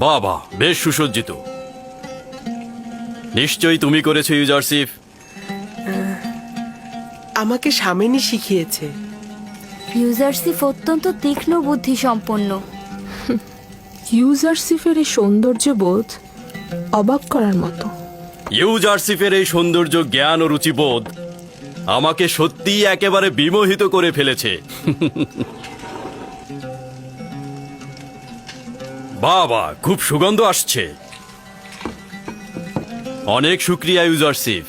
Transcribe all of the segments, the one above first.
বাবা, বেশ সুসজ্জিত। নিশ্চয়ই তুমি করেছো ইউজারশিপ। আমাকে সামেনি শিখিয়েছে। ইউজারশিপ অত্যন্ত তীক্ষ্ণ বুদ্ধি সম্পন্ন। ইউজারশিপের এই সৌন্দর্যবোধ অবাক করার মতো। ইউজারশিপের এই সৌন্দর্য, জ্ঞান ও রুচিবোধ আমাকে সত্যিই একেবারে বিমোহিত করে ফেলেছে। বাবা, খুব সুগন্ধ আসছে। অনেক শুক্রিয়া ইউজারশিপ।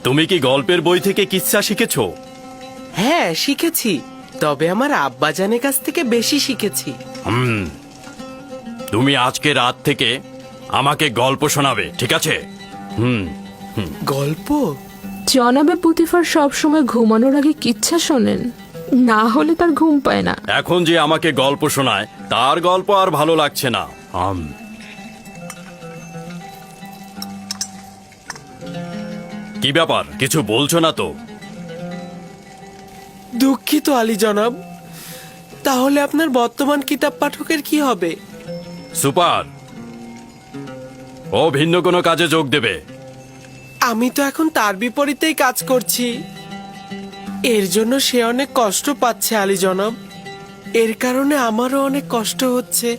তুমি কি গল্পের বই থেকে কিচ্ছা শিখেছো? হ্যাঁ, শিখেছি, তবে আমার আব্বাজানের কাছ থেকে বেশি শিখেছি। তুমি আজকে রাত থেকে আমাকে গল্প শোনাবে, ঠিক আছে? গল্প? জনাবে পুতিফার সবসময় ঘুমানোর আগে কিচ্ছা শোনেন, না হলে তার ঘুম পায় না। এখন যে আমাকে গল্প শোনায়, তার গল্প আর ভালো লাগছে না। কি ব্যাপার, কিছু বলছো না তো? দুঃখিত আলী জনাব। তাহলে আপনার বর্তমান কিতাব পাঠকের কি হবে? সুপার, ও ভিন্ন কোনো কাজে যোগ দেবে। আমি তো এখন তার বিপরীতেই কাজ করছি। এর জন্য সে অনেক কষ্ট পাচ্ছে আলী জনাব। এর কারণে আমারও অনেক কষ্ট হচ্ছে।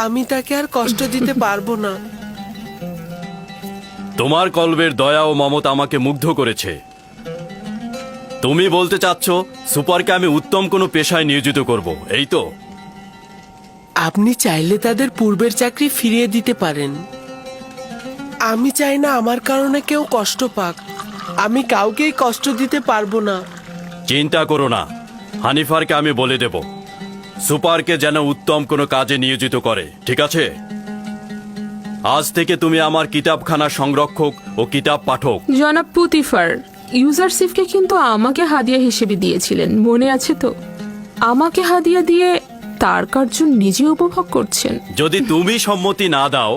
আমি তাকে আর কষ্ট দিতে পারবো না। তোমার কল্পের দয়া ও মমতা আমাকে মুগ্ধ করেছে। তুমি বলতে চাচ্ছ সুপারকে আমি উত্তম কোনো পেশায় নিয়োজিত করব, এই তো? আপনি চাইলে তাদের পূর্বের চাকরি ফিরিয়ে দিতে পারেন। আমি চাই না আমার কারণে কেউ কষ্ট পাক। আমি কাউকেই কষ্ট দিতে পারবো না। চিন্তা করো না, হানিফারকে আমি বলে দেব সুপারকে যেন উত্তম কোনো কাজে নিয়োজিত করে, ঠিক আছে? আজ থেকে তুমি আমার কিতাবখানা সংরক্ষক ও কিতাব পাঠক। জনাব পুতিফার, ইউজারশিপকে কিন্তু আমাকে হাদিয়া হিসেবে দিয়েছিলেন, মনে আছে তো? আমাকে হাদিয়া দিয়ে তার কার্য নিজে উপভোগ করছেন। যদি তুমি সম্মতি না দাও,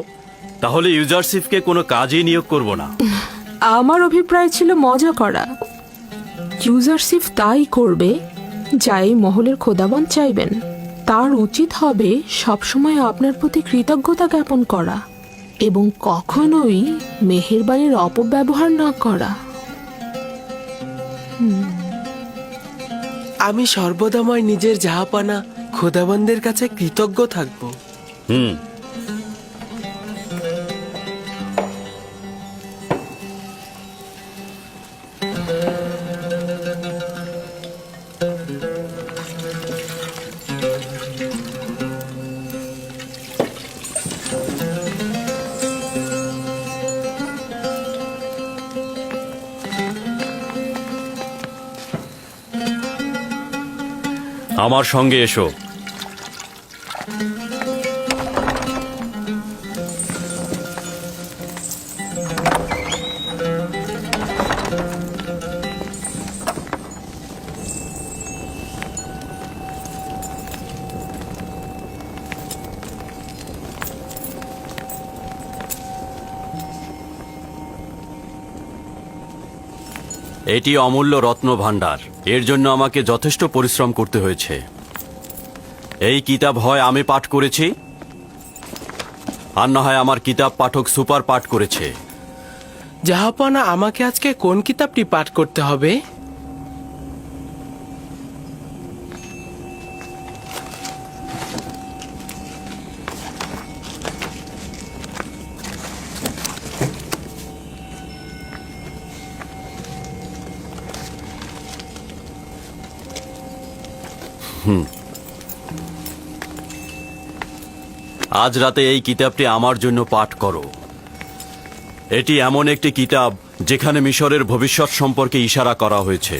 তাহলে ইউজারশিপকে কোনো কাজেই নিয়োগ করব না। আমার অভিপ্রায় ছিল মজা করা। ইউজারশিপ তাই করবে যা এই মহলের খোদাবন চাইবেন। তার উচিত হবে সবসময় আপনার প্রতি কৃতজ্ঞতা জ্ঞাপন করা এবং কখনোই মেহেরবানির অপব্যবহার না করা। আমি সর্বদাময় নিজের জাহাপানা খোদাবন্দের কাছে কৃতজ্ঞ থাকবো। আমার সঙ্গে এসো। এটি অমূল্য রত্ন ভাণ্ডার। এর জন্য আমাকে যথেষ্ট পরিশ্রম করতে হয়েছে। এই কিতাব হয় আমি পাঠ করেছি, আর না হয় আমার কিতাব পাঠক সুপার পাঠ করেছে। জাহাপানা, আমাকে আজকে কোন কিতাবটি পাঠ করতে হবে? আজ রাতে এই কিতাবটি আমার জন্য পাঠ করো। এটি এমন একটি কিতাব যেখানে মিশরের ভবিষ্যৎ সম্পর্কে ইশারা করা হয়েছে।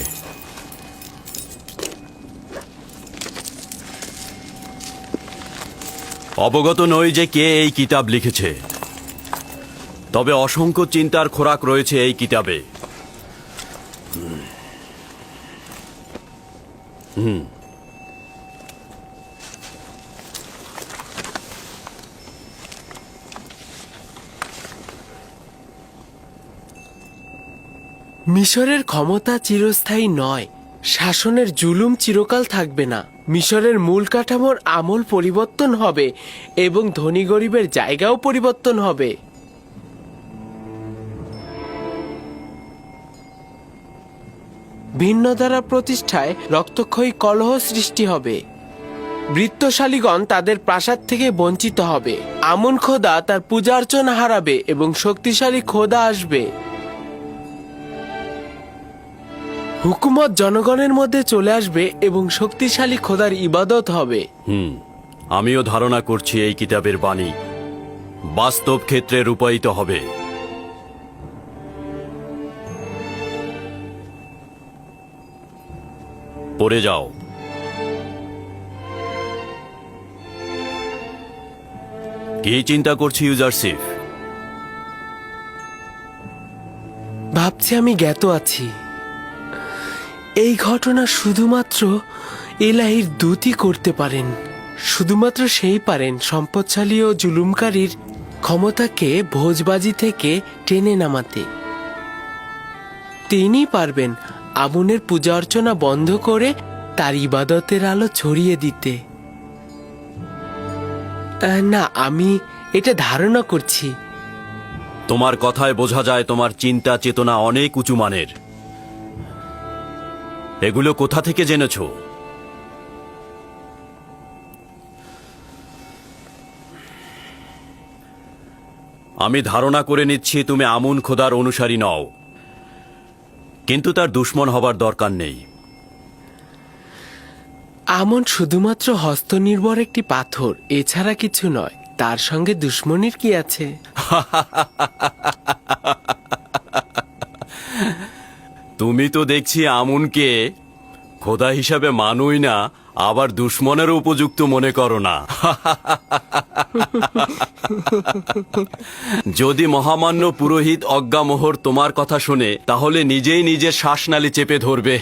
অবগত নই যে কে এই কিতাব লিখেছে, তবে অসংখ্য চিন্তার খোরাক রয়েছে এই কিতাবে। মিশরের ক্ষমতা চিরস্থায়ী নয়, শাসনের জুলুম চিরকাল থাকবে না। মিশরের মূল কাঠামোর আমূল পরিবর্তন হবে এবং ধনী গরিবের জায়গাও পরিবর্তন হবে। ভিন্ন ধারা প্রতিষ্ঠায় রক্তক্ষয়ী কলহ সৃষ্টি হবে। বৃত্তশালীগণ তাদের প্রাসাদ থেকে বঞ্চিত হবে। আমুন খোদা তার পূজা অর্চনা হারাবে এবং শক্তিশালী খোদা আসবে। হুকুমত জনগণের মধ্যে চলে আসবে এবং শক্তিশালী খোদার ইবাদত হবে। আমিও ধারণা করছি এই কিতাবের বাণী বাস্তব ক্ষেত্রে রূপায়িত হবে। পড়ে যাও। কি চিন্তা করছি ইউজারশিপ? ভাবছি আমি জ্ঞাত আছি। এই ঘটনা শুধুমাত্র এলাহির দূতই করতে পারেন। শুধুমাত্র সেই পারেন সম্পদশালী ও জুলুমকারীর ক্ষমতাকে ভোজবাজি থেকে টেনে নামাতে। তিনি পারবেন আমুনের পূজা অর্চনা বন্ধ করে তার ইবাদতের আলো ছড়িয়ে দিতে। না, আমি এটা ধারণা করছি। তোমার কথায় বোঝা যায় তোমার চিন্তা চেতনা অনেক উঁচু মানের। এগুলো কোথা থেকে জেনেছো? আমি ধারণা করে নিচ্ছি তুমি আমুন খোদার অনুসারী নও, কিন্তু তার দুশমন হবার দরকার নেই। আমন শুধুমাত্র হস্তনির্ভর একটি পাথর, এছাড়া কিছু নয়। তার সঙ্গে দুশ্মনীর কি আছে? তুমি তো দেখছি আমুনকে খোদা হিসাবে মানুই না, আবার দুশ্মনেরও উপযুক্ত মনে করো না। যদি মহামান্য পুরোহিত অজ্ঞামোহর তোমার কথা শুনে, তাহলে নিজেই নিজের শ্বাসনালী চেপে ধরবে।